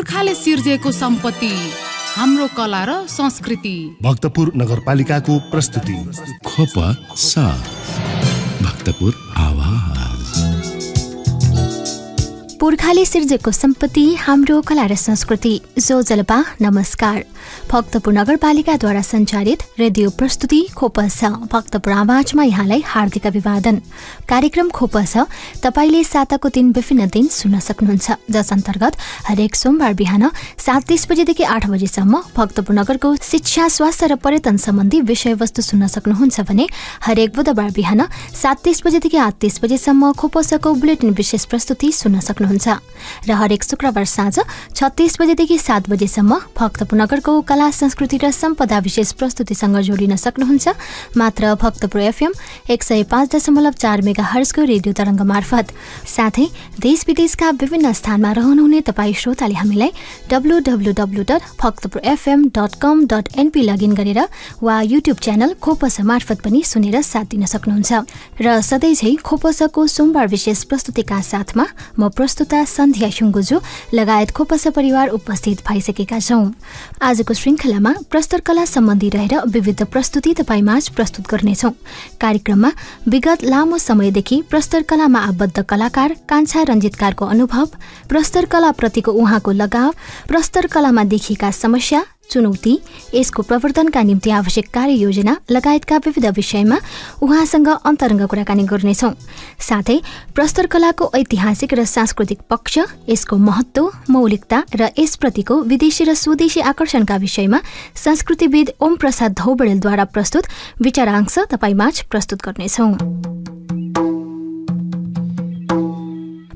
पुर्खाले सिर्जेको सम्पत्ति, हाम्रो कला र संस्कृति। भक्तपुर नगरपालिकाको प्रस्तुति खोपसा भक्तपुर आवाज। पुर्खाले सिर्जेको सम्पत्ति, हाम्रो कला र संस्कृति। जो जलपा नमस्कार। भक्तपुर नगरपालिकाद्वारा सञ्चालित रेडियो प्रस्तुति खोपस भक्तपुर आवाजमा यहाँलाई हार्दिक अभिवादन। कार्यक्रम खोपस तपाईले साताको दिन विभिन्न दिन सुन्न सक्नुहुन्छ, जस अन्तर्गत हरेक सोमबार बिहान 7:30 बजेदेखि 8 बजेसम्म भक्तपुर नगरको शिक्षा, स्वास्थ्य र पर्यटन सम्बन्धी विषयवस्तु सुन्न सक्नुहुन्छ भने हरेक बुधबार बिहान 7:30 बजेदेखि 8:30 बजेसम्म खोपसको बुलेटिन विशेष प्रस्तुति सुन्न सक्नुहुन्छ र हरेक शुक्रबार साँझ 36 बजेदेखि 7 बजेसम्म भक्तपुर नगरको कला, संस्कृति र सम्पदा विशेष प्रस्तुतिसँग जोडिन सक्नुहुन्छ मात्र भक्तपुर एफएम 105.4 मेगाहर्जको रेडियो तरङ्ग मार्फत। साथै देश विदेशका विभिन्न स्थानमा रहनुहुने तपाईँ श्रोताले हामीलाई www.bhaktapurfm.com.np लगइन गरेर वा युट्युब च्यानल खोपस मार्फत पनि सुनेर साथ दिन सक्नुहुन्छ। र सधैँझै खोपसको सोमबार विशेष प्रस्तुतिका साथमा म प्रस्तुता सन्ध्या सुङ्गुजु लगायत खोपस परिवार उपस्थित भइसकेका छौँ। आजको श्रृङ्खलामा प्रस्तरकला सम्बन्धी रहेर विविध प्रस्तुति तपाईमाझ प्रस्तुत गर्नेछौँ। कार्यक्रममा विगत लामो समयदेखि प्रस्तरकलामा आबद्ध कलाकार कान्छा रञ्जितकारको अनुभव, प्रस्तरकलाप्रतिको उहाँको लगाव, प्रस्तरकलामा देखिएका समस्या, चुनौती, यसको प्रवर्धनका निम्ति आवश्यक कार्ययोजना लगायतका विविध विषयमा उहाँसँग अन्तरङ्ग कुराकानी गर्नेछौँ। साथै प्रस्तरकलाको ऐतिहासिक र सांस्कृतिक पक्ष, यसको महत्त्व, मौलिकता र यसप्रतिको विदेशी र स्वदेशी आकर्षणका विषयमा संस्कृतिविद ओम प्रसाद धौबडेलद्वारा प्रस्तुत विचारांश तपाईमाझ प्रस्तुत गर्नेछौँ।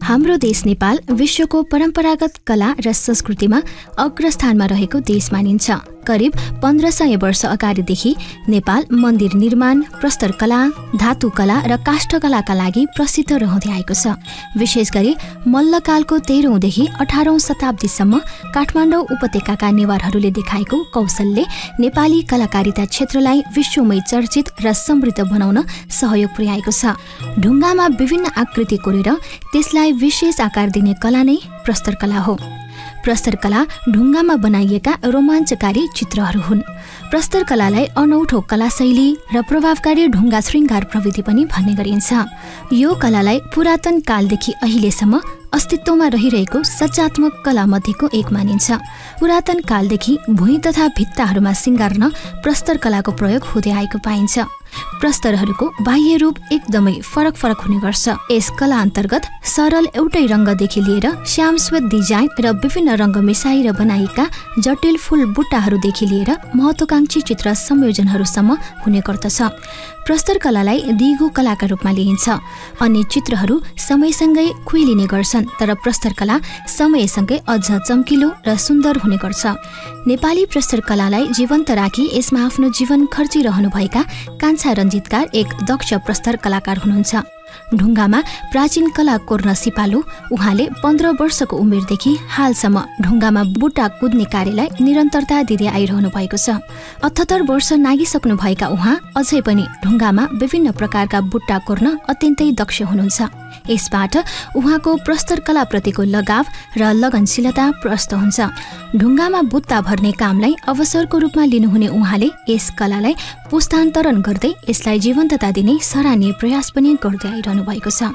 हाम्रो देश नेपाल विश्वको परम्परागत कला र संस्कृतिमा अग्रस्थानमा रहेको देश मानिन्छ। करिब 1500 वर्ष अगाडिदेखि नेपाल मन्दिर निर्माण, प्रस्तरकला, धातुकला र काष्ठकलाका लागि प्रसिद्ध रहँदै आएको छ। विशेष गरी मल्लकालको 13औँदेखि 18औँ शताब्दीसम्म काठमाडौँ उपत्यकाका नेवारहरूले देखाएको कौशलले नेपाली कलाकारिता क्षेत्रलाई विश्वमै चर्चित र समृद्ध बनाउन सहयोग पुर्याएको छ। ढुङ्गामा विभिन्न आकृति कोरेर त्यसलाई विशेष आकार दिने कला नै प्रस्तरकला हो। प्रस्तरकला ढुङ्गामा बनाइएका रोमाञ्चकारी चित्रहरू हुन्। प्रस्तरकलालाई अनौठो कलाशैली र प्रभावकारी ढुङ्गा श्रृङ्गार प्रविधि पनि भन्ने गरिन्छ। यो कलालाई पुरातन कालदेखि अहिलेसम्म अस्तित्वमा रहिरहेको सचात्मक कला मध्येको एक मानिन्छ। पुरातन कालदेखि भुइँ तथा भित्ताहरूमा सिँगार्न प्रस्तरकलाको प्रयोग हुँदै आएको पाइन्छ। प्रस्तरहरूको बाह्य रूप एकदमै फरक फरक हुने गर्छ। यस कला अन्तर्गत सरल एउटै रङ्गदेखि लिएर श्यामश्वेत डिजाइन र विभिन्न रङ्ग मिसाएर बनाइएका जटिल फूल बुट्टाहरूदेखि लिएर महत्त्वाकांक्षी चित्र संयोजनहरूसम्म हुने गर्दछ। प्रस्तरकलालाई दिगो कलाका रूपमा लिइन्छ। अन्य चित्रहरू समयसँगै खुइलिने गर्छन्, तर प्रस्तरकला समयसँगै अझ चम्किलो र सुन्दर हुने गर्छ। नेपाली प्रस्तरकलालाई जीवन्त राखी यसमा आफ्नो जीवन खर्चिरहनुभएका कान्छा रञ्जितकार एक दक्ष प्रस्तर कलाकार हुनुहुन्छ। ढुङ्गामा प्राचीन कला कोर्न सिपालु उहाँले 15 वर्षको उमेरदेखि हालसम्म ढुङ्गामा बुट्टा कुद्ने कार्यलाई निरन्तरता दिँदै आइरहनु भएको छ। 78 वर्ष नागिसक्नुभएका उहाँ अझै पनि ढुङ्गामा विभिन्न प्रकारका बुट्टा कोर्न अत्यन्तै दक्ष हुनुहुन्छ। यसबाट उहाँको प्रस्तरकलाप्रतिको लगाव र लगनशीलता प्रष्ट हुन्छ। ढुङ्गामा बुट्टा भर्ने कामलाई अवसरको रूपमा लिनुहुने उहाँले यस कलालाई पुस्तान्तरण गर्दै यसलाई जीवन्तता दिने सराहनीय प्रयास पनि गर्दै आइरहनु भएको छ।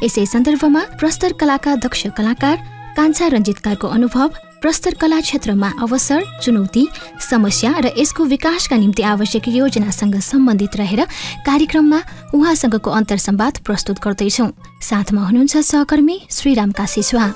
यसै सन्दर्भमा प्रस्तरकलाका दक्ष कलाकार कान्छा रञ्जितकारको अनुभव, प्रस्तरकला क्षेत्रमा अवसर, चुनौती, समस्या र यसको विकासका निम्ति आवश्यक योजनासँग सम्बन्धित रहेर कार्यक्रममा उहाँसँगको अन्तर्संवाद प्रस्तुत गर्दैछौँ। साथमा हुनुहुन्छ सहकर्मी श्रीराम काशीस्वा।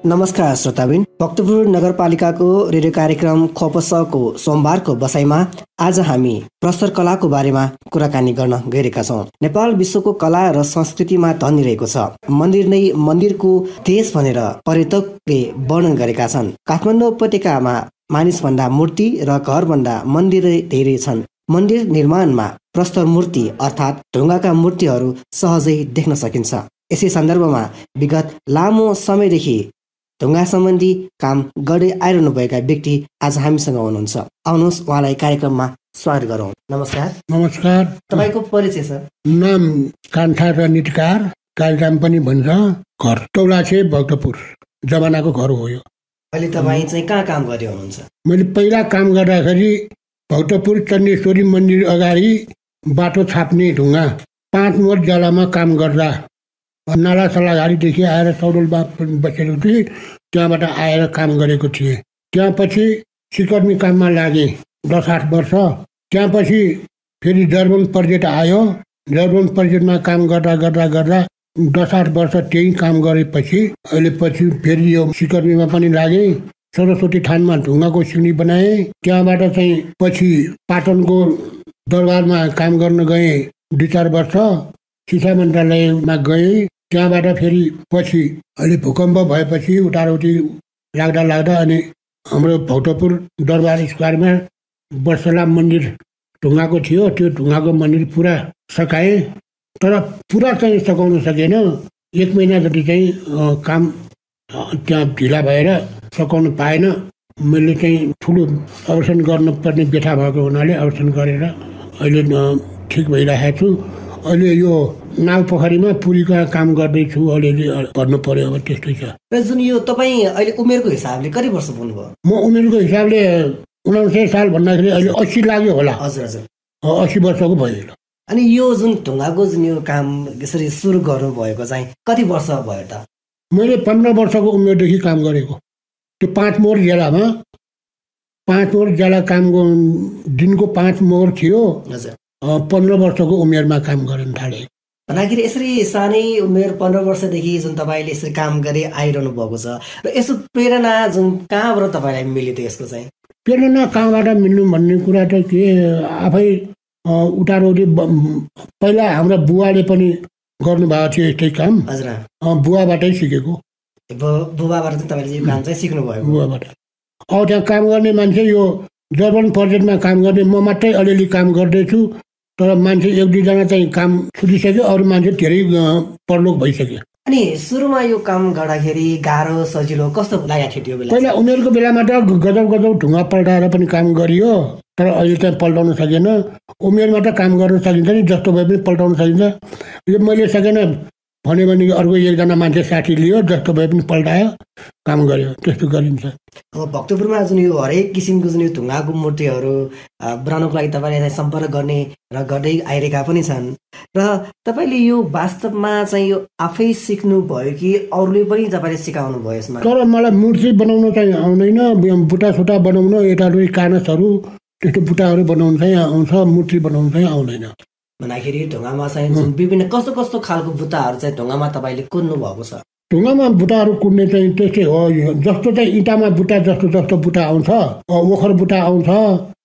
नमस्कार श्रोताबिन, भक्तपुर नगरपालिकाको रेडियो कार्यक्रम खोपसको सोमबारको बसाइमा आज हामी प्रस्तरकलाको बारेमा कुराकानी गर्न गइरहेका छौँ। नेपाल विश्वको कला र संस्कृतिमा धनी रहेको छ। मन्दिर नै मन्दिरको देश भनेर पर्यटकले वर्णन गरेका छन्। काठमाडौँ उपत्यकामा मानिसभन्दा मूर्ति र घरभन्दा मन्दिरै धेरै छन्। मन्दिर निर्माणमा प्रस्तर मूर्ति अर्थात् ढुङ्गाका मूर्तिहरू सहजै देख्न सकिन्छ। यसै सन्दर्भमा विगत लामो समयदेखि ढुङ्गा सम्बन्धी काम गर्दै आइरहनुभएका व्यक्ति आज हामीसँग हुनुहुन्छ। आउनुहोस् उहाँलाई कार्यक्रममा स्वागत गरौँ। नमस्कार। नमस्कार। तपाईँको परिचय सर? नाम कान्छा रञ्जितकार, कालिदाम पनि भन्छ घर। तौलाछे भक्तपुर जमानाको घर हो यो। अहिले तपाईँ चाहिँ कहाँ काम गर्दै हुनुहुन्छ? मैले पहिला काम गर्दाखेरि भक्तपुर चण्डेश्वरी मन्दिर अगाडि बाटो छाप्ने ढुङ्गा 5 मोड जलामा काम गर्दा नाला सल्लाघारीदेखि आएर सौडोलमा बसेको थिएँ। त्यहाँबाट आएर काम गरेको थिएँ। त्यहाँ पछि सिकर्मी काममा लागेँ 10-8 वर्ष। त्यहाँ पछि फेरि जर्मन प्रोजेक्ट आयो। जर्मन प्रोजेक्टमा काम गर्दा 10-8 वर्ष त्यही काम गरेपछि अहिले पछि फेरि यो सिकर्मीमा पनि लागेँ। सरस्वती थानमा ढुङ्गाको सिँढी बनाएँ। त्यहाँबाट चाहिँ पछि पाटनको दरबारमा काम गर्न गएँ 2-4 वर्ष। शिक्षा मन्त्रालयमा गएँ। त्यहाँबाट फेरि पछि अहिले भूकम्प भएपछि उटारोटी लाग्दा अनि हाम्रो भक्तपुर दरबार स्क्वायरमा वर्षला मन्दिर ढुङ्गाको थियो। त्यो ढुङ्गाको मन्दिर पुरा सकाएँ, तर पुरा चाहिँ सकाउन सकेन। 1 महिना जति चाहिँ काम त्यहाँ ढिला भएर सकाउन पाएन। मैले चाहिँ ठुलो अवसान गर्नुपर्ने व्यथा भएको हुनाले अवसान गरेर अहिले ठिक भइरहेको छु। अहिले यो नाल पोखरीमा पुरीको काम गर्दैछु। अलिअलि गर्नु पर्यो, अब त्यस्तै छ। र जुन यो तपाईँ अहिले उमेरको हिसाबले कति वर्ष पुग्नुभयो? म उमेरको हिसाबले 99 साल भन्दाखेरि अहिले 80 लाग्यो होला। हजुर हजुर, 80 वर्षको भयो। अनि यो जुन ढुङ्गाको जुन यो काम यसरी सुरु गर्नुभएको चाहिँ कति वर्ष भयो त? मैले 15 वर्षको उमेरदेखि काम गरेको। त्यो 5 मोड जेलामा 5 मोड जेला कामको दिनको 5 मोड थियो। 15 वर्षको उमेरमा काम गर्न थालेँ। भन्दाखेरि यसरी सानै उमेर 15 वर्षदेखि जुन तपाईँले यसरी काम गरी आइरहनु भएको छ, र यसो प्रेरणा जुन कहाँबाट तपाईँलाई मिल्यो त? यसको चाहिँ प्रेरणा कहाँबाट मिल्नु भन्ने कुरा त के, आफै उटारोटी पहिला हाम्रा बुवाले पनि गर्नुभएको थियो यस्तै काम। हजुर, बुवाबाटै सिकेको। बुबाबाट चाहिँ तपाईँले यो काम चाहिँ सिक्नुभयो? बुवाबाट। त्यहाँ काम गर्ने मान्छे यो जर्मन प्रोजेक्टमा काम गर्ने म मात्रै अलिअलि काम गर्दैछु। तर मान्छे 1-2 जना चाहिँ काम छुटिसक्यो, अरू मान्छे धेरै परलोक भइसक्यो। अनि सुरुमा यो काम गर्दाखेरि गाह्रो सजिलो कस्तो लागेको थियो त्यो बेला? पहिला उमेरको बेलामा त गजब ढुङ्गा पल्टाएर पनि काम गरियो, तर अहिले चाहिँ पल्टाउन सकेन। उमेरमा त काम गर्न सकिन्छ नि, जस्तो भए पनि पल्टाउन सकिन्छ। यो मैले सकेन भन्यो भने अर्को 1 जना मान्छे साथी लियो, जस्तो भए पनि पल्टायो, काम गर्यो। त्यस्तो गरिन्छ। अब भक्तपुरमा जुन यो हरेक किसिमको जुन यो ढुङ्गाको मूर्तिहरू बनाउनको लागि तपाईँले सम्पर्क गर्ने र गर्दै आइरहेका पनि छन्। र तपाईँले यो वास्तवमा चाहिँ यो आफै सिक्नु भयो कि अरूले पनि तपाईँले सिकाउनु भयो यसमा? तर मलाई मूर्ति बनाउन चाहिँ आउँदैन। बुटासुटा बनाउन, यताउति कानसहरू त्यस्तो बुटाहरू बनाउनु चाहिँ आउँछ, मूर्ति बनाउनु चाहिँ आउँदैन। भन्दाखेरि ढुङ्गामा चाहिँ जुन विभिन्न कस्तो कस्तो खालको बुट्टाहरू चाहिँ ढुङ्गामा तपाईँले कुद्नु भएको छ? ढुङ्गामा बुट्टाहरू कुद्ने चाहिँ त्यस्तै हो। जस्तो चाहिँ इँटामा बुट्टा जस्तो बुट्टा आउँछ, ओखर बुट्टा आउँछ,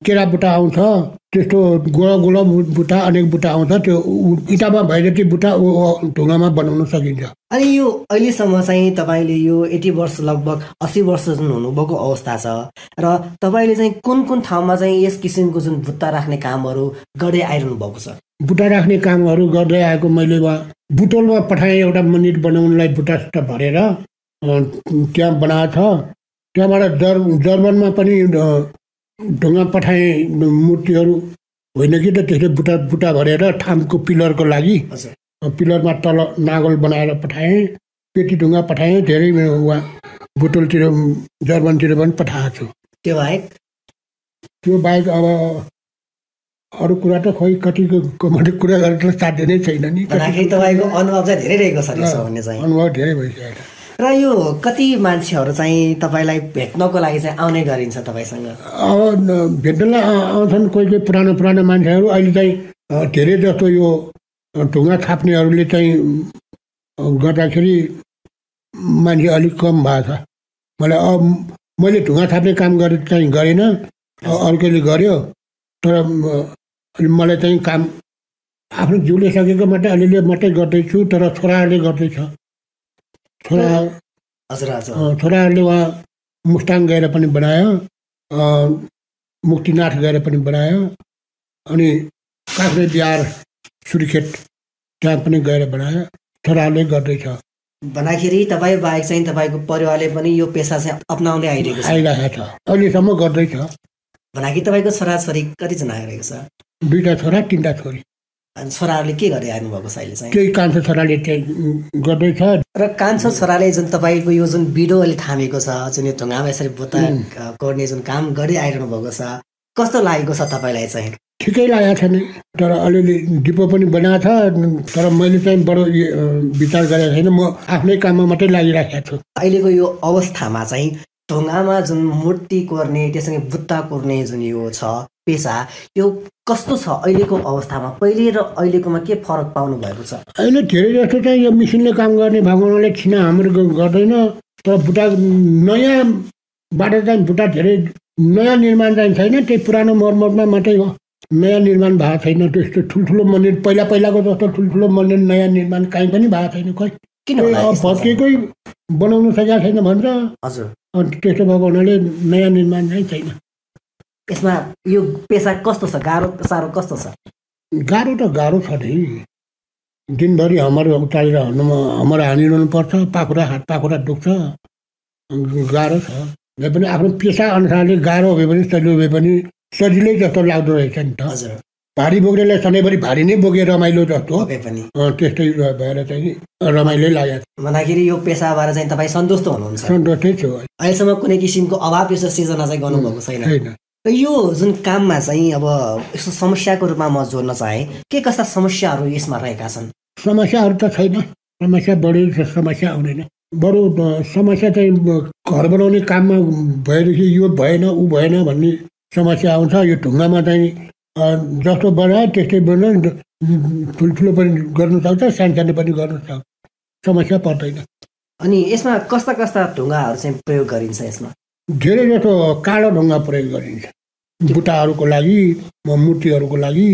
केरा बुट्टा आउँछ, त्यस्तो गोला बुट्टा अनेक बुट्टा आउँछ। त्यो इँटामा भए जति बुट्टा ढुङ्गामा बनाउन सकिन्छ। अनि यो अहिलेसम्म चाहिँ तपाईँले यो 80 वर्ष लगभग 80 वर्ष जुन हुनुभएको अवस्था छ, र तपाईँले चाहिँ कुन कुन ठाउँमा चाहिँ यस किसिमको जुन बुट्टा राख्ने कामहरू गर्दै आइरहनु भएको छ? बुट्टा राख्ने कामहरू गर्दै आएको मैले बुटोलमा पठाएँ। एउटा मन्दिर बनाउनलाई बुट्टा भरेर त्यहाँ बनाएको छ। त्यहाँबाट जर्मनमा पनि ढुङ्गा पठाएँ, मूर्तिहरू होइन कि त त्यसले बुट्टा भरेर थामको पिलरको लागि। पिलरमा तल नागल बनाएर पठाएँ। पेटी ढुङ्गा पठाएँ। धेरै बुटोलतिर जर्मनतिर पनि पठाएको छु। त्यो बाहेक अब अरू कुरा त खोइ कतिको कुरा गरेर साध्य नै छैन नि। तपाईँको अनुभव चाहिँ धेरै रहेको छ भन्ने चाहिँ? अनुभव धेरै भइसकेको। र यो कति मान्छेहरू चाहिँ तपाईँलाई भेट्नको लागि चाहिँ आउने गरिन्छ तपाईँसँग? अब भेट्नलाई आउँछन् कोही पुरानो मान्छेहरू। अहिले चाहिँ धेरै जस्तो यो ढुङ्गा छाप्नेहरूले चाहिँ गर्दाखेरि मान्छे अलिक कम भएको छ। मैले ढुङ्गा छाप्ने काम गरेन, अर्कोले गर्यो। तर मलाई चाहिँ काम आफ्नो जिउले सकेको मात्रै अलिअलि मात्रै गर्दैछु। तर छोराहरूले गर्दैछ। छोराहरूले उहाँ मुस्ताङ गएर पनि बनायो, मुक्तिनाथ गएर पनि बनायो, अनि काँक्रे बिहार सुर्खेत त्यहाँ पनि गएर बनायो। छोराहरूले गर्दैछ। भन्दाखेरि तपाईँ बाहेक चाहिँ तपाईँको परिवारले पनि यो पेसा चाहिँ अपनाउँदै आइरहेको छ, अहिलेसम्म गर्दैछ। भन्दाखेरि तपाईँको छोराछोरी कतिजना आइरहेको छ? 2टा छोरा 3टा छोरी। अनि छोराहरूले के गर्दै आउनुभएको छ अहिले चाहिँ? त्यही कान्छो छोराले गर्दैछ। र कान्छो छोराले जुन तपाईँको यो जुन बिडो अहिले थामेको छ, जुन यो ढुङ्गामा यसरी बुट्टा गर्ने जुन काम गर्दै आइरहनु भएको छ, कस्तो लागेको छ तपाईँलाई चाहिँ? ठिकै लागेको छैन, तर अलिअलि डिपो पनि बनाएको छ, तर मैले चाहिँ बडो विचार गरेको छैन। म आफ्नै काममा मात्रै लागिराखेको छु। अहिलेको यो अवस्थामा चाहिँ ढुङ्गामा जुन मूर्ति कोर्ने, त्यससँगै बुट्टा कोर्ने जुन यो छ पेसा, यो कस्तो छ अहिलेको अवस्थामा? पहिले र अहिलेकोमा के फरक पाउनु भएको छ? अहिले धेरै जस्तो चाहिँ यो मिसिनले काम गर्ने भएको हुनाले छिना हाम्रो गर्दैन, तर बुट्टा नयाँबाट चाहिँ बुट्टा धेरै नयाँ निर्माण चाहिँ छैन, त्यही पुरानो मर्मतमा मात्रै हो। नयाँ निर्माण भएको छैन, त्यस्तो ठुल्ठुलो मन्दिर पहिलाको जस्तो ठुल्ठुलो मन्दिर नयाँ निर्माण कहीँ पनि भएको छैन। खोइ किन भत्केकै बनाउनु सकेको छैन भन्छ। हजुर, अनि त्यस्तो भएको हुनाले नयाँ निर्माण चाहिँ छैन। यसमा यो पेसा कस्तो छ? गाह्रो साह्रो कस्तो छ? गाह्रो त गाह्रो छ नि, दिनभरि हाम्रो उचालेर हाम्रो हानिरहनु पर्छ, हात पाखुरा दुख्छ, गाह्रो छ। भए पनि आफ्नो पेसा अनुसारले गाह्रो भए पनि सजिलो भए पनि सजिलै जस्तो लाग्दो रहेछ नि त। हजुर, भारी बोक्नेलाई सधैँभरि भारी नै बोके रमाइलो जस्तो पनि त्यस्तै भएर चाहिँ रमाइलो लागेको भन्दाखेरि यो पेसाबाट चाहिँ तपाईँ सन्तुष्ट हुनुहुन्छ? सन्तुष्टै छु। अहिलेसम्म कुनै किसिमको अभाव यस्तो सिर्जना चाहिँ गर्नुभएको छैन? यो जुन काममा चाहिँ अब यस्तो समस्याको रूपमा म जोड्न चाहे, के कस्ता समस्याहरू यसमा रहेका छन्? समस्याहरू त छैन, समस्या बढी समस्या आउँदैन। बरु समस्या चाहिँ घर बनाउने काममा भएदेखि यो भएन ऊ भएन भन्ने समस्या आउँछ। यो ढुङ्गामा चाहिँ जस्तो बनायो त्यस्तै बनायो, ठुल्ठुलो पनि गर्नु सक्छ, सानो पनि गर्नु सक्छ, समस्या पर्दैन। अनि यसमा कस्ता कस्ता ढुङ्गाहरू चाहिँ प्रयोग गरिन्छ? यसमा धेरै जस्तो कालो ढुङ्गा प्रयोग गरिन्छ, बुट्टाहरूको लागि, मूर्तिहरूको लागि।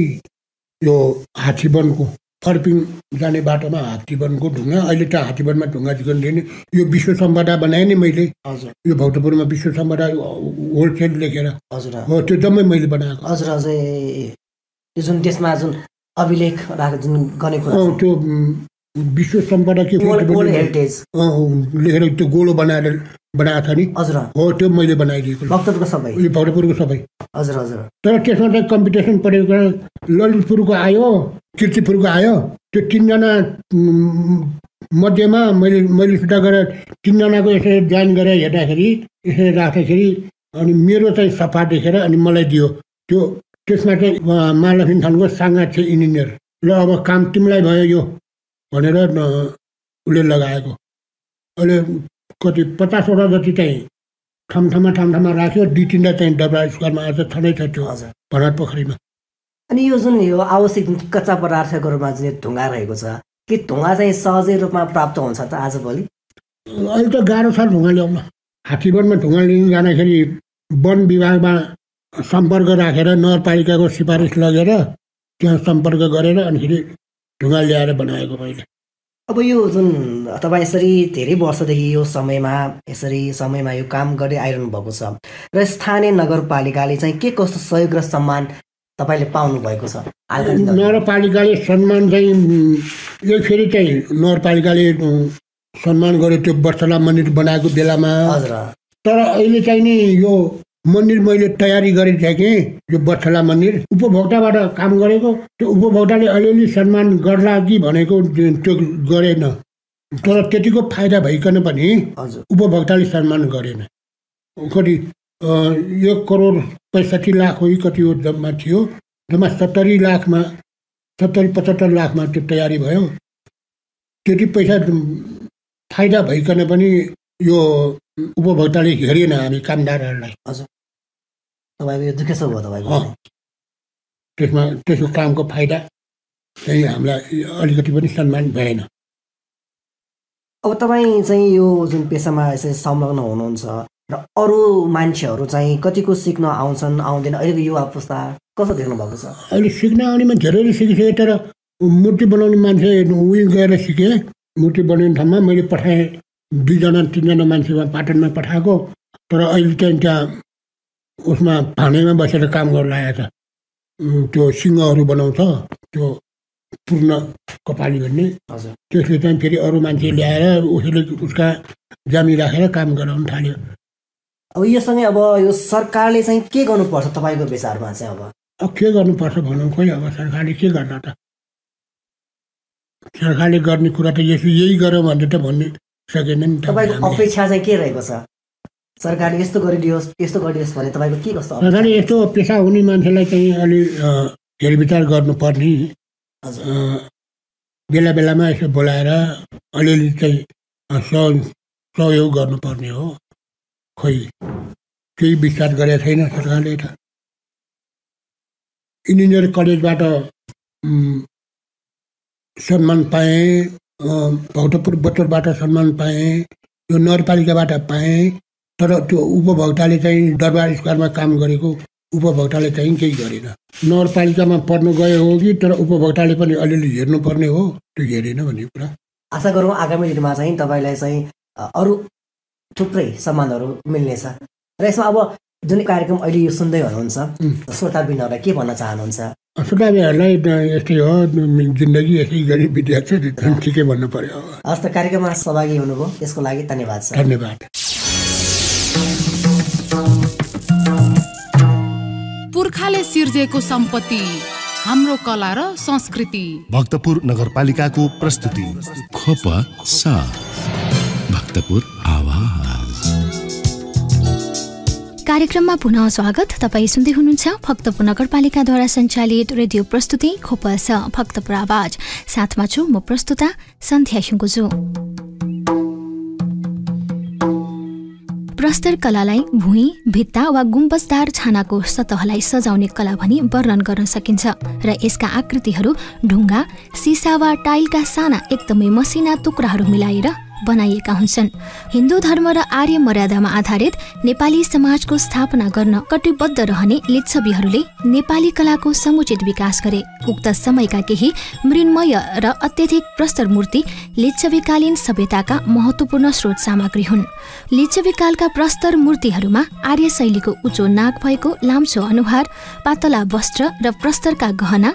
यो हात्तीवनको फर्पिङ जाने बाटोमा हात्तीवनको ढुङ्गा, अहिले त हात्तीवनमा ढुङ्गा झिकन्दैन, यो विश्व सम्पदा बनाएँ नि मैले। हजुर, यो भक्तपुरमा विश्व सम्पदा होलसेल लेखेर। हजुर, हो त्यो जम्मै मैले बनाएको। हजुर हजुर, यो जुन त्यसमा जुन अभिलेख जुन गनेको त्यो विश्व सम्पदा के हेरिटेज लेखेर त्यो गोलो बनाएर बनाएको छ नि। हजुर, हो त्यो मैले बनाइदिएको। भक्तपुरको सबै? यो भक्तपुरको सबै। हजुर हजुर। तर त्यसमा चाहिँ कम्पिटिसन परेको ललितपुरको आयो, किर्तिपुरको आयो, त्यो तिनजना मध्येमा मैले सुटा गरेर तिनजनाको यसरी जोइन गरेर हेर्दाखेरि यसरी राख्दाखेरि अनि मेरो चाहिँ सफा देखेर अनि मलाई दियो। त्यसमा चाहिँ महालक्ष्मी थानको साङ्गा थियो इन्जिनियर। ल अब काम तिमीलाई भयो यो भनेर उसले लगाएको। अहिले कति 50वटा जति चाहिँ ठाउँमा राख्यो, 2-3 चाहिँ डबरा स्क्वायरमा आज छँदै छ त्यो भराट पोखरीमा। अनि यो जुन यो आवश्यक कच्चा पदार्थको रूपमा जुन ढुङ्गा रहेको छ, के ढुङ्गा चाहिँ सहजै रूपमा प्राप्त हुन्छ त आजभोलि? अहिले त गाह्रो छ ढुङ्गा ल्याउन। हात्तीवनमा ढुङ्गा लिन जाँदाखेरि वन विभागमा सम्पर्क राखेर नगरपालिकाको सिफारिस लगेर त्यहाँ सम्पर्क गरेर अनि फेरि ढुङ्गा ल्याएर बनाएको मैले। अब यो जुन तपाईँ यसरी धेरै वर्षदेखि यो समयमा यो काम गर्दै आइरहनु भएको छ र स्थानीय नगरपालिकाले चाहिँ के कस्तो सहयोग र सम्मान तपाईँले पाउनु भएको छ? नगरपालिकाले सम्मान चाहिँ यो फेरि चाहिँ नगरपालिकाले सम्मान गर्यो त्यो बर्सला मन्दिर बनाएको बेलामा। तर अहिले चाहिँ नि यो मन्दिर मैले तयारी गरिसकेँ, यो बर्सला मन्दिर उपभोक्ताबाट काम गरेको। त्यो उपभोक्ताले अलिअलि सम्मान गर्ला कि भनेको त्यो गरेन, तर त्यतिको फाइदा भइकन पनि उपभोक्ताले सम्मान गरेन। कति 1,65 लाख हो कति हो जम्मा थियो, जम्मा 70-75 लाखमा त्यो तयारी भयो। त्यति पैसा फाइदा भइकन पनि यो उपभोक्ताले हेरेन हामी कामदारहरूलाई। हजुर, तपाईँको यो दुःखेस भयो तपाईँको? त्यसमा त्यसको कामको फाइदा चाहिँ हामीलाई अलिकति पनि सम्मान भएन। अब तपाईँ चाहिँ यो जुन पेसामा यसरी संलग्न हुनुहुन्छ र अरू मान्छेहरू चाहिँ कतिको सिक्न आउँछन् आउँदैन, अहिलेको युवा पुस्ता कस्तो देख्नु भएको छ? अहिले सिक्न आउनेमा धेरैले सिकिसके, तर मूर्ति बनाउने मान्छे उयो गएर सिकेँ। मूर्ति बनाउने ठाउँमा मैले पठाएँ 2-3जना मान्छेमा पाटनमा पठाएको, तर अहिले चाहिँ त्यहाँ उसमा भाँडैमा बसेर काम गर्न लागेको छ। त्यो सिंहहरू बनाउँछ, त्यो पूर्ण कपाली भन्ने, त्यसले चाहिँ फेरि अरू मान्छे ल्याएर उसले उसका जामी राखेर काम गराउन थाल्यो। अब योसँगै अब यो सरकारले चाहिँ के गर्नुपर्छ तपाईँको विचारमा चाहिँ? अब के गर्नुपर्छ भनौँ, खोइ अब सरकारले के गर्न त? सरकारले गर्ने कुरा त यही गर भनेर त भन्ने सकेन नि त। तपाईँको अपेक्षा चाहिँ के रहेको छ? सरकारले यस्तो गरिदियोस् यस्तो गरिदियोस् भने तपाईँको के कस्तो? सरकारले यस्तो पेसा हुने मान्छेलाई चाहिँ अलि हेरविचार गर्नुपर्ने, बेला बेलामा यसो बोलाएर अलिअलि चाहिँ सहयोग गर्नुपर्ने हो। खोइ केही विचार गरेको छैन सरकारले त। इन्जिनियर कलेजबाट सम्मान पाएँ, भक्तपुर बटरबाट सम्मान पाएँ, यो नगरपालिकाबाट पाएँ, तर त्यो उपभोक्ताले चाहिँ दरबार स्क्वायरमा काम गरेको उपभोक्ताले चाहिँ केही गरेन। नगरपालिकामा पढ्नु गयो हो कि तर उपभोक्ताले पनि अलिअलि हेर्नुपर्ने हो, त्यो हेरेन भन्ने कुरा। आशा गरौँ आगामी दिनमा चाहिँ तपाईँलाई चाहिँ अरू थुप्रै सम्मानहरू मिल्नेछ। र यसमा अब जुन कार्यक्रम अहिले यो सुन्दै हुनुहुन्छ श्रोताबिनहरूलाई के भन्न चाहनुहुन्छ? श्रोताबिनहरूलाई यस्तै हो, जिन्दगी यसै गरी विद्यार्थी ठिकै भन्नु पर्यो। हस् त, कार्यक्रममा सहभागी हुनुभयो त्यसको लागि धन्यवाद सर। धन्यवाद। पुर्खाले सिर्जेको सम्पत्ति हाम्रो कला र संस्कृति। भक्तपुर नगरपालिकाको प्रस्तुति। खोप साथ भक्तपुर आवाज। कार्यक्रममा पुनः स्वागत। तपाईँ सुन्दै हुनुहुन्छ भक्तपुर नगरपालिकाद्वारा सञ्चालित रेडियो प्रस्तुति खोपस भक्तपुर आवाज। साथमा छु म प्रस्तुता सन्ध्या सुङ्गुजु। प्रस्तर कलालाई भुइँ, भित्ता वा गुम्बजदार छानाको सतहलाई सजाउने कला भनी वर्णन गर्न सकिन्छ र यसका आकृतिहरू ढुङ्गा, सिसा वा टाइलका साना एकदमै मसिना टुक्राहरू मिलाएर बनाइएका हुन्छन्। हिन्दू धर्म र आर्य मर्यादामा आधारित नेपाली समाजको स्थापना गर्न कटिबद्ध रहने लिच्छवीहरूले नेपाली कलाको समुचित विकास गरे। उक्त समयका केही मृण्मय र अत्यधिक प्रस्तर मूर्ति लिच्छवीकालीन सभ्यताका महत्त्वपूर्ण स्रोत सामग्री हुन्। लिच्छवीकालका प्रस्तर मूर्तिहरूमा आर्य शैलीको उच्च नाक भएको लाम्चो अनुहार, पातला वस्त्र र प्रस्तरका गहना,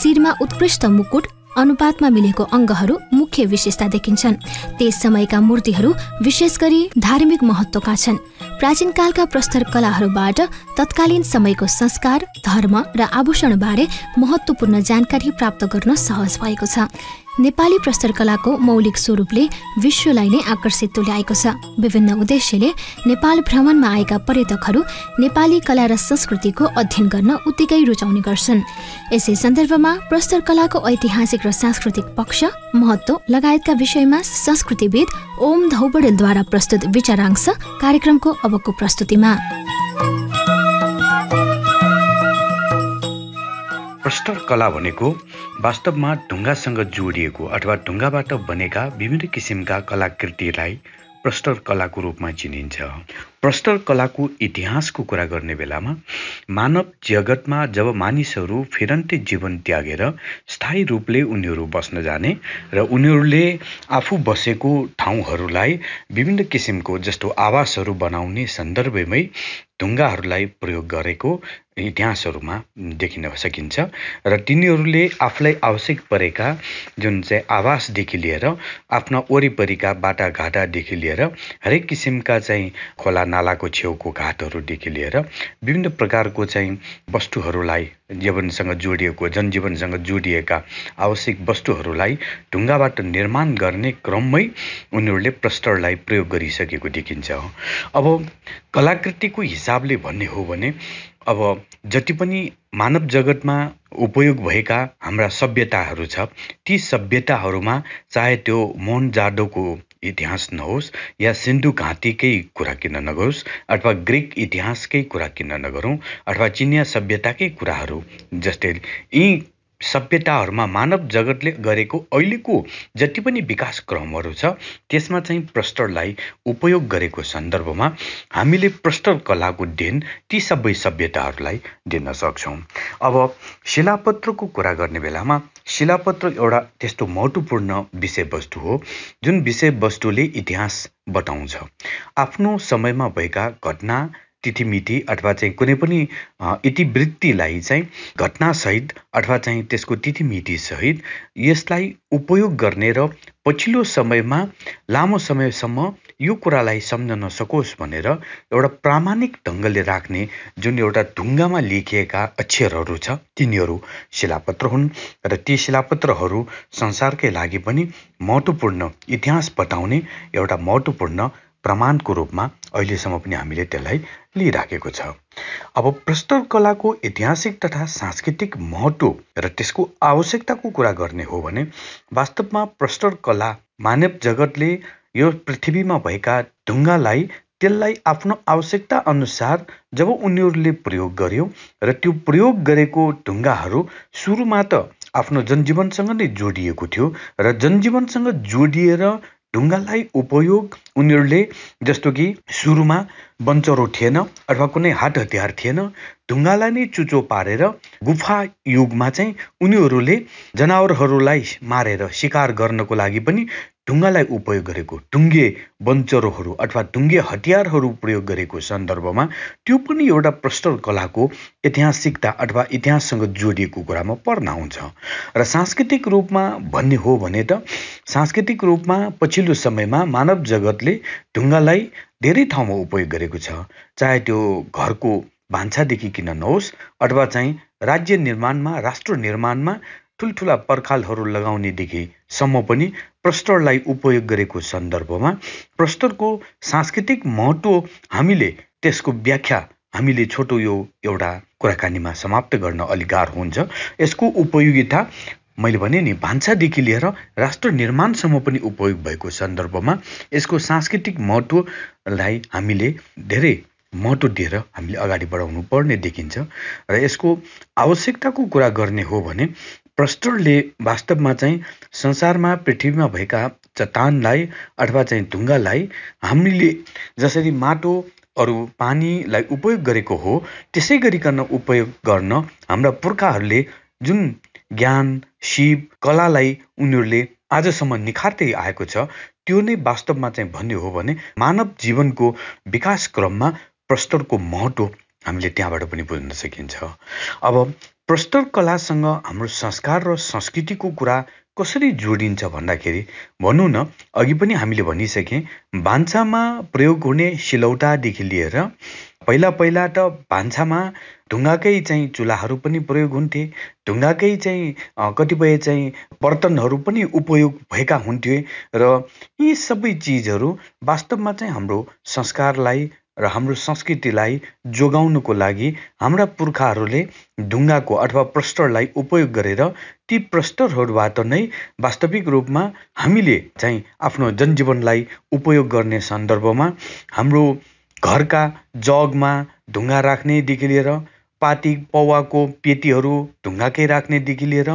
शिरमा उत्कृष्ट मुकुट, अनुपातमा मिलेको अङ्गहरू मुख्य विशेषता देखिन्छन्। त्यस समयका मूर्तिहरू विशेष गरी धार्मिक महत्त्वका छन्। प्राचीन कालका प्रस्तर कलाहरूबाट तत्कालीन समयको संस्कार, धर्म र आभूषणबारे महत्त्वपूर्ण जानकारी प्राप्त गर्न सहज भएको छ। नेपाली प्रस्तर कलाको मौलिक स्वरूपले विश्वलाई नै आकर्षित तुल्याएको छ। विभिन्न उद्देश्यले नेपाल भ्रमणमा आएका पर्यटकहरू नेपाली कला र संस्कृतिको अध्ययन गर्न उत्तिकै रुचाउने गर्छन्। यसै सन्दर्भमा प्रस्तर कलाको ऐतिहासिक र सांस्कृतिक पक्ष, महत्त्व लगायतका विषयमा संस्कृतिविद ओम धौबडेलद्वारा प्रस्तुत विचारांश कार्यक्रमको अबको प्रस्तुतिमा। प्रस्तर कला भनेको वास्तवमा ढुङ्गासँग जोडिएको अथवा ढुङ्गाबाट बनेका विभिन्न किसिमका कलाकृतिलाई प्रस्तर कलाको रूपमा चिनिन्छ। प्रस्तर कलाको इतिहासको कुरा गर्ने बेलामा मानव जगतमा जब मानिसहरू फिरन्ते जीवन त्यागेर स्थायी रूपले उनीहरू बस्न जाने र उनीहरूले आफू बसेको ठाउँहरूलाई विभिन्न किसिमको जस्तो आवासहरू बनाउने सन्दर्भमै ढुङ्गाहरूलाई प्रयोग गरेको इतिहासहरूमा देखिन सकिन्छ र तिनीहरूले आफूलाई आवश्यक परेका जुन चाहिँ आवासदेखि लिएर आफ्ना वरिपरिका बाटाघाटादेखि लिएर हरेक किसिमका चाहिँ खोला नालाको छेउको घाटहरूदेखि लिएर विभिन्न प्रकारको चाहिँ वस्तुहरूलाई जीवनसँग जोडिएको जनजीवनसँग जोडिएका आवश्यक वस्तुहरूलाई ढुङ्गाबाट निर्माण गर्ने क्रममै उनीहरूले प्रस्तरलाई प्रयोग गरिसकेको देखिन्छ। अब कलाकृतिको हिसाबले भन्ने हो भने अब जति पनि मानव जगतमा उपयोग भएका हाम्रा सभ्यताहरू छ, ती सभ्यताहरूमा चाहे त्यो मोहनजादोको इतिहास नहोस् या सिन्धु घाटीकै कुरा किन नगरोस् अथवा ग्रिक इतिहासकै कुरा किन नगरौँ अथवा चिनिया सभ्यताकै कुराहरू, जस्तै यी सभ्यताहरूमा मानव जगतले गरेको अहिलेको जति पनि विकास क्रमहरू छ त्यसमा चाहिँ प्रस्तरलाई उपयोग गरेको सन्दर्भमा हामीले प्रस्तर कलाको देन ती सबै सभ्यताहरूलाई दिन सक्छौँ। अब शिलापत्रको कुरा गर्ने बेलामा शिलापत्र एउटा त्यस्तो महत्त्वपूर्ण विषयवस्तु हो जुन विषयवस्तुले इतिहास बताउँछ। आफ्नो समयमा भएका घटना तिथिमिति अथवा चाहिँ कुनै पनि इतिवृत्तिलाई चाहिँ घटनासहित अथवा चाहिँ त्यसको तिथिमितिसहित यसलाई उपयोग गर्ने र पछिल्लो समयमा लामो समयसम्म यो कुरालाई सम्झन सकोस् भनेर एउटा प्रामाणिक ढङ्गले राख्ने जुन एउटा ढुङ्गामा लेखिएका अक्षरहरू छ तिनीहरू शिलापत्र हुन् र ती शिलापत्रहरू संसारकै लागि पनि महत्त्वपूर्ण इतिहास बताउने एउटा महत्त्वपूर्ण प्रमाणको रूपमा अहिलेसम्म पनि हामीले त्यसलाई लिइराखेको छ। अब प्रस्तर कलाको ऐतिहासिक तथा सांस्कृतिक महत्त्व र त्यसको आवश्यकताको कुरा गर्ने हो भने वास्तवमा प्रस्तर कला मानव जगतले यो पृथ्वीमा भएका ढुङ्गालाई त्यसलाई आफ्नो आवश्यकता अनुसार जब उनीहरूले प्रयोग गर्यो र त्यो प्रयोग गरेको ढुङ्गाहरू सुरुमा त आफ्नो जनजीवनसँग नै जोडिएको थियो र जनजीवनसँग जोडिएर ढुङ्गालाई उपयोग उनीहरूले जस्तो कि सुरुमा बन्चरो थिएन अथवा कुनै हात हतियार थिएन, ढुङ्गालाई नै चुचो पारेर गुफा युगमा चाहिँ उनीहरूले जनावरहरूलाई मारेर शिकार गर्नको लागि पनि ढुङ्गालाई उपयोग गरेको, ढुङ्गे बन्चरोहरू अथवा ढुङ्गे हतियारहरू प्रयोग गरेको सन्दर्भमा त्यो पनि एउटा प्रस्तर कलाको ऐतिहासिकता अथवा इतिहाससँग जोडिएको कुरामा पर्न आउँछ। र सांस्कृतिक रूपमा भन्ने हो भने त सांस्कृतिक रूपमा पछिल्लो समयमा मानव जगतले ढुङ्गालाई धेरै ठाउँमा उपयोग गरेको छ, चाहे त्यो घरको भान्सादेखि किन नहोस् अथवा चाहिँ राज्य निर्माणमा राष्ट्र निर्माणमा ठुल्ठुला पर्खालहरू लगाउनेदेखि सम्म पनि प्रस्तरलाई उपयोग गरेको सन्दर्भमा प्रस्तरको सांस्कृतिक महत्त्व हामीले त्यसको व्याख्या हामीले छोटो यो एउटा कुराकानीमा समाप्त गर्न अलि गाह्रो हुन्छ। यसको उपयोगिता मैले भने नि भान्सादेखि लिएर राष्ट्र निर्माणसम्म पनि उपयोग भएको सन्दर्भमा यसको सांस्कृतिक महत्त्वलाई हामीले धेरै महत्त्व दिएर हामीले अगाडि बढाउनु पर्ने देखिन्छ। र यसको आवश्यकताको कुरा गर्ने हो भने प्रस्तरले वास्तवमा चाहिँ संसारमा पृथ्वीमा भएका चट्टानलाई अथवा चाहिँ ढुङ्गालाई हामीले जसरी माटो अरू पानीलाई उपयोग गरेको हो त्यसै गरिकन उपयोग गर्न हाम्रा पुर्खाहरूले जुन ज्ञान सिप कलालाई उनीहरूले आजसम्म निखार्दै आएको छ त्यो नै वास्तवमा चाहिँ भन्ने हो भने मानव जीवनको विकास क्रममा प्रस्तरको महत्त्व हामीले त्यहाँबाट पनि बुझ्न सकिन्छ। अब प्रस्तर कलासँग हाम्रो संस्कार र संस्कृतिको कुरा कसरी जोडिन्छ भन्दाखेरि भनौँ न अघि पनि हामीले भनिसकेँ भान्सामा प्रयोग हुने सिलौटादेखि लिएर पहिला त भान्सामा ढुङ्गाकै चाहिँ चुलाहरू पनि प्रयोग हुन्थे, ढुङ्गाकै चाहिँ कतिपय चाहिँ बर्तनहरू पनि उपयोग भएका हुन्थे र यी सबै चिजहरू वास्तवमा चाहिँ हाम्रो संस्कारलाई र हाम्रो संस्कृतिलाई जोगाउनको लागि हाम्रा पुर्खाहरूले ढुङ्गाको अथवा प्रस्तरलाई उपयोग गरेर ती प्रस्तरहरूबाट नै वास्तविक रूपमा हामीले चाहिँ आफ्नो जनजीवनलाई उपयोग गर्ने सन्दर्भमा हाम्रो घरका जगमा ढुङ्गा राख्नेदेखि लिएर पाती पौवाको पेटीहरू ढुङ्गाकै राख्नेदेखि लिएर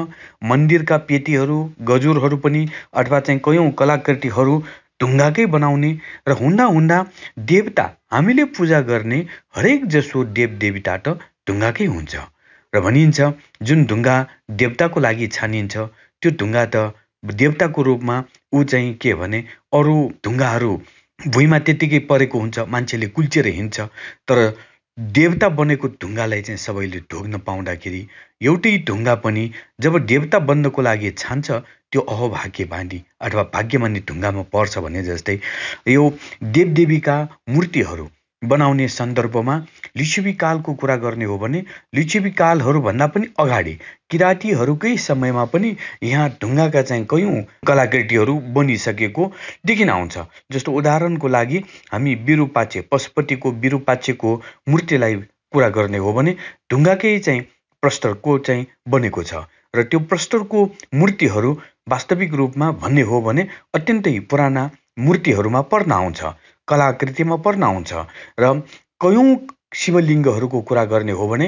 मन्दिरका पेटीहरू गजुरहरू पनि अथवा चाहिँ कयौँ कलाकृतिहरू ढुङ्गाकै बनाउने र हुँदा देवता हामीले पूजा गर्ने हरेक जसो देवदेवता त ढुङ्गाकै हुन्छ र भनिन्छ जुन ढुङ्गा देवताको लागि छानिन्छ त्यो ढुङ्गा त देवताको रूपमा ऊ चाहिँ के भने अरू ढुङ्गाहरू भुइँमा त्यत्तिकै परेको हुन्छ, मान्छेले कुल्चेर हिँड्छ, तर देवता बनेको ढुङ्गालाई चाहिँ सबैले ढोग्न पाउँदाखेरि एउटै ढुङ्गा पनि जब देवता बन्नको लागि छान्छ त्यो अहोभाग्य बाँधी अथवा भाग्यमानी ढुङ्गामा पर्छ भने जस्तै यो देवदेवीका मूर्तिहरू बनाउने सन्दर्भमा लिच्छवी कालको कुरा गर्ने हो भने लिच्छवी कालहरूभन्दा पनि अगाडि किराँतीहरूकै समयमा पनि यहाँ ढुङ्गाका चाहिँ कयौँ कलाकृतिहरू बनिसकेको देखिन आउँछ। जस्तो उदाहरणको लागि हामी विरूपाक्षे पशुपतिको विरूपाक्षको मूर्तिलाई कुरा गर्ने हो भने ढुङ्गाकै चाहिँ प्रस्तरको चाहिँ बनेको छ र त्यो प्रस्तरको मूर्तिहरू वास्तविक रूपमा भन्ने हो भने अत्यन्तै पुराना मूर्तिहरूमा पर्न आउँछ, कलाकृतिमा पर्न आउँछ। र कयौँ शिवलिङ्गहरूको कुरा गर्ने हो भने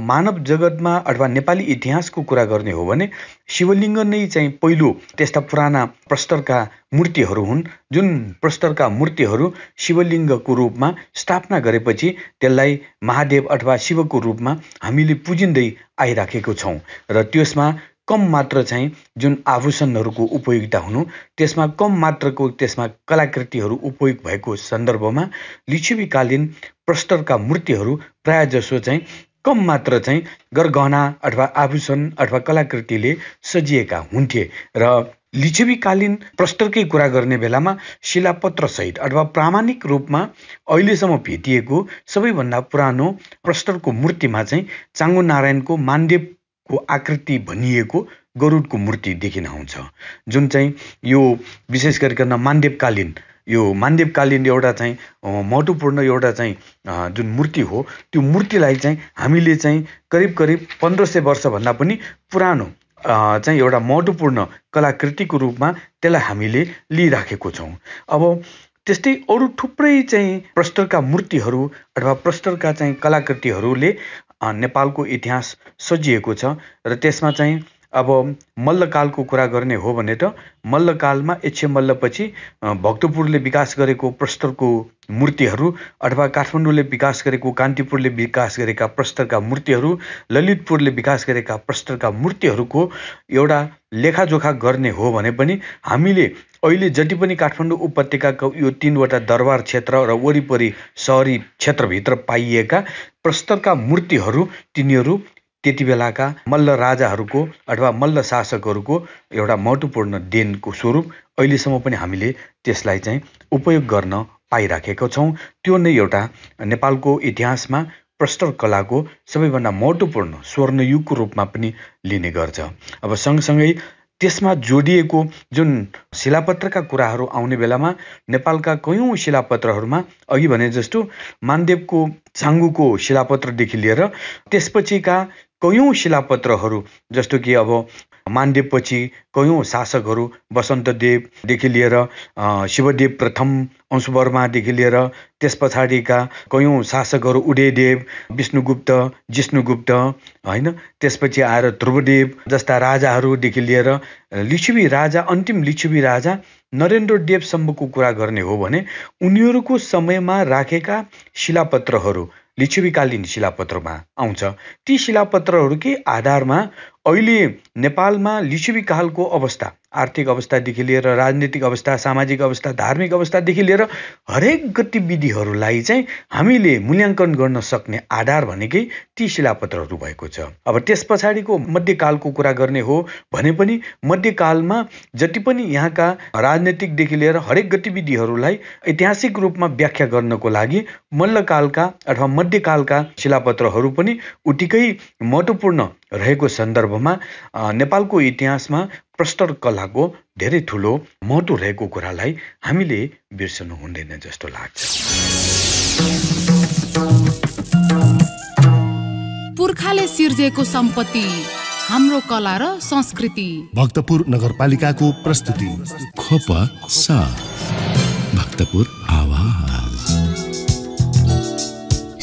मानव जगतमा अथवा नेपाली इतिहासको कुरा गर्ने हो भने शिवलिङ्ग नै चाहिँ पहिलो त्यस्ता पुराना प्रस्तरका मूर्तिहरू हुन् जुन प्रस्तरका मूर्तिहरू शिवलिङ्गको रूपमा स्थापना गरेपछि त्यसलाई महादेव अथवा शिवको रूपमा हामीले पुजिँदै आइराखेको छौँ र त्यसमा कम मात्र चाहिँ जुन आभूषणहरूको उपयोगिता हुनु त्यसमा कम मात्रको त्यसमा कलाकृतिहरू उपयोग भएको सन्दर्भमा लिच्छवीकालीन प्रस्तरका मूर्तिहरू प्राय जसो चाहिँ कम मात्र चाहिँ गरगहना अथवा आभूषण अथवा कलाकृतिले सजिएका हुन्थे र लिच्छवीकालीन प्रस्तरकै कुरा गर्ने बेलामा शिलापत्र सहित अथवा प्रामाणिक रूपमा अहिलेसम्म भेटिएको सबैभन्दा पुरानो प्रस्तरको मूर्तिमा चाहिँ चाङ्गो नारायणको मानदेवको आकृति भनिएको गरुडको मूर्ति देखिन आउँछ, जुन चाहिँ यो विशेष गरिकन मानदेवकालीन एउटा चाहिँ महत्त्वपूर्ण एउटा चाहिँ जुन मूर्ति हो त्यो मूर्तिलाई चाहिँ हामीले चाहिँ करिब 1500 वर्षभन्दा पनि पुरानो चाहिँ एउटा महत्त्वपूर्ण कलाकृतिको रूपमा त्यसलाई हामीले लिइराखेको छौँ। अब त्यस्तै अरू थुप्रै चाहिँ प्रस्तरका मूर्तिहरू अथवा प्रस्तरका चाहिँ कलाकृतिहरूले नेपालको इतिहास सजिएको छ र त्यसमा चाहिँ अब मल्लकालको कुरा गर्ने हो भने त मल्लकालमा एच्छे मल्लपछि भक्तपुरले विकास गरेको प्रस्तरको मूर्तिहरू अथवा काठमाडौँले विकास गरेको कान्तिपुरले विकास गरेका प्रस्तरका मूर्तिहरू ललितपुरले विकास गरेका प्रस्तरका मूर्तिहरूको एउटा लेखाजोखा गर्ने हो भने पनि हामीले अहिले जति पनि काठमाडौँ उपत्यकाको यो 3वटा दरबार क्षेत्र र वरिपरि सहरी क्षेत्रभित्र पाइएका प्रस्तरका मूर्तिहरू तिनीहरू त्यति बेलाका मल्ल राजाहरूको अथवा मल्ल शासकहरूको एउटा महत्त्वपूर्ण देनको स्वरूप अहिलेसम्म पनि हामीले त्यसलाई चाहिँ उपयोग गर्न पाइराखेका छौँ। त्यो नै एउटा नेपालको इतिहासमा प्रस्तर कलाको सबैभन्दा महत्त्वपूर्ण स्वर्णयुगको रूपमा पनि लिने गर्छ। अब सँगसँगै त्यसमा जोडिएको जुन शिलापत्रका कुराहरू आउने बेलामा नेपालका कयौँ शिलापत्रहरूमा अघि भने जस्तो मानदेवको छाङ्गुको शिलापत्रदेखि लिएर त्यसपछिका कयौँ शिलापत्रहरू जस्तो कि अब मानदेवपछि कयौँ शासकहरू वसन्तदेवदेखि लिएर शिवदेव प्रथम अंशवर्मादेखि लिएर त्यस पछाडिका कयौँ शासकहरू उदयदेव, विष्णुगुप्त, जिष्णुगुप्त हैन, त्यसपछि आएर ध्रुवदेव जस्ता राजाहरूदेखि लिएर लिच्छवी राजा अन्तिम लिच्छवी राजा नरेन्द्रदेवसम्मको कुरा गर्ने हो भने उनीहरूको समयमा राखेका शिलापत्रहरू लिच्छवीकालीन शिलापत्रमा आउँछ। ती शिलापत्रहरूकै आधारमा अहिले नेपालमा लिच्छवी कालको अवस्था, आर्थिक अवस्थादेखि लिएर राजनीतिक अवस्था, सामाजिक अवस्था, धार्मिक अवस्थादेखि लिएर हरेक गतिविधिहरूलाई चाहिँ हामीले मूल्याङ्कन गर्न सक्ने आधार भनेकै ती शिलापत्रहरू भएको छ। अब त्यस पछाडिको मध्यकालको कुरा गर्ने हो भने पनि मध्यकालमा जति पनि यहाँका राजनीतिकदेखि लिएर हरेक गतिविधिहरूलाई ऐतिहासिक रूपमा व्याख्या गर्नको लागि मल्लकालका अथवा मध्यकालका शिलापत्रहरू पनि उत्तिकै महत्त्वपूर्ण रहेको सन्दर्भमा नेपालको इतिहासमा प्रस्तर कलाको धेरै ठुलो महत्त्व रहेको कुरालाई हामीले बिर्सनु हुँदैन जस्तो लाग्छ। पुर्खाले सिर्जेको सम्पत्ति हाम्रो कला र संस्कृति। भक्तपुर नगरपालिकाको प्रस्तुति खोप साथ भक्तपुर आवाज।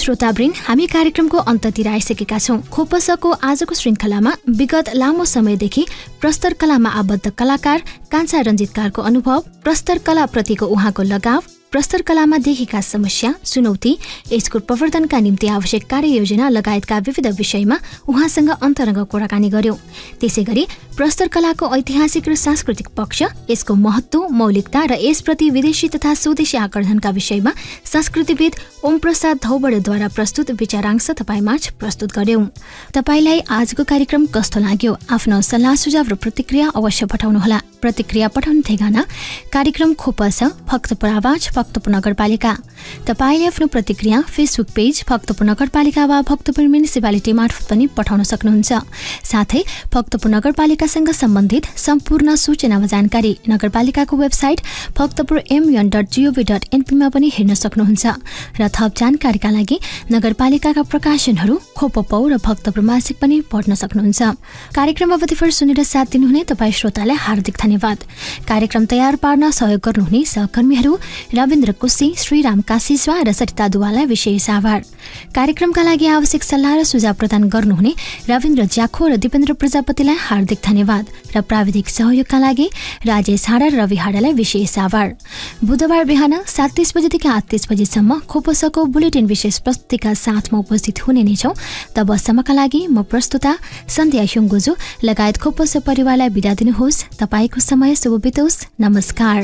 श्रोतावृन्द, हामी कार्यक्रमको अन्ततिर आइसकेका छौँ। खोपसको आजको श्रृङ्खलामा विगत लामो समयदेखि प्रस्तर कलामा आबद्ध कलाकार कान्छा रञ्जितकारको अनुभव, प्रस्तर कलाप्रतिको उहाँको लगाव, प्रस्तर कलामा देखेका समस्या, चुनौती, यसको प्रवर्धनका निम्ति आवश्यक कार्ययोजना लगायतका विविध विषयमा उहाँसँग अन्तरङ्ग कुराकानी गर्यौं। त्यसैगरी प्रस्तर कलाको ऐतिहासिक र सांस्कृतिक पक्ष, यसको महत्त्व, मौलिकता र यसप्रति विदेशी तथा स्वदेशी आकर्षणका विषयमा संस्कृतिविद ओम प्रसाद धौबडेद्वारा प्रस्तुत विचारांश तपाईमाझ प्रस्तुत गर्यौं। तपाईलाई आजको कार्यक्रम कस्तो लाग्यो? आफ्नो सल्लाह सुझाव र प्रतिक्रिया अवश्य पठाउनुहोला। प्रतिक्रिया पठाउने ठेगाना कार्यक्रम खोपस भक्तपुर आवाज भक्तपुर नगरपालिका। तपाईले आफ्नो प्रतिक्रिया फेसबुक पेज भक्तपुर नगरपालिका वा भक्तपुर म्युनिसिपालिटी मार्फत पनि पठाउन सक्नुहुन्छ। साथै भक्तपुर नगरपालिकासँग सम्बन्धित सम्पूर्ण सूचना वा जानकारी नगरपालिकाको वेबसाइट भक्तपुर.mun.gov.np मा पनि हेर्न सक्नुहुन्छ र थप जानकारीका लागि नगरपालिकाका प्रकाशनहरू खोपपौ र भक्तपुर मासिक पनि पढ्न सक्नुहुन्छ। कार्यक्रम अवधिभर सुनेर साथ दिनुहुने तपाईँ श्रोतालाई हार्दिक धन्यवाद। धन्यवाद। कार्यक्रम तयार पार्न सहयोग गर्नुहुने सहकर्मीहरू रविन्द्र कुसी, श्रीराम कासिस्वा र सरिता दुवालाई विशेष आभार। कार्यक्रमका लागि आवश्यक सल्लाह र सुझाव प्रदान गर्नुहुने रविन्द्र ज्याखो र दिपेन्द्र प्रजापतिलाई हार्दिक धन्यवाद र प्राविधिक सहयोगका लागि राजेश हाडा र रवि हाडालाई विशेष आभार। बुधबार बिहान 7:30 बजेदेखि 8:30 बजेसम्म खोपसको बुलेटिन विशेष प्रस्तुतिका साथमा उपस्थित हुने नै छौँ। तबसम्मका लागि म प्रस्तुता सन्ध्या ह्युङ्गोजु लगायत खोपस परिवारलाई बिदा दिनुहोस्। तपाईँको समय शुभ बितोस्। नमस्कार।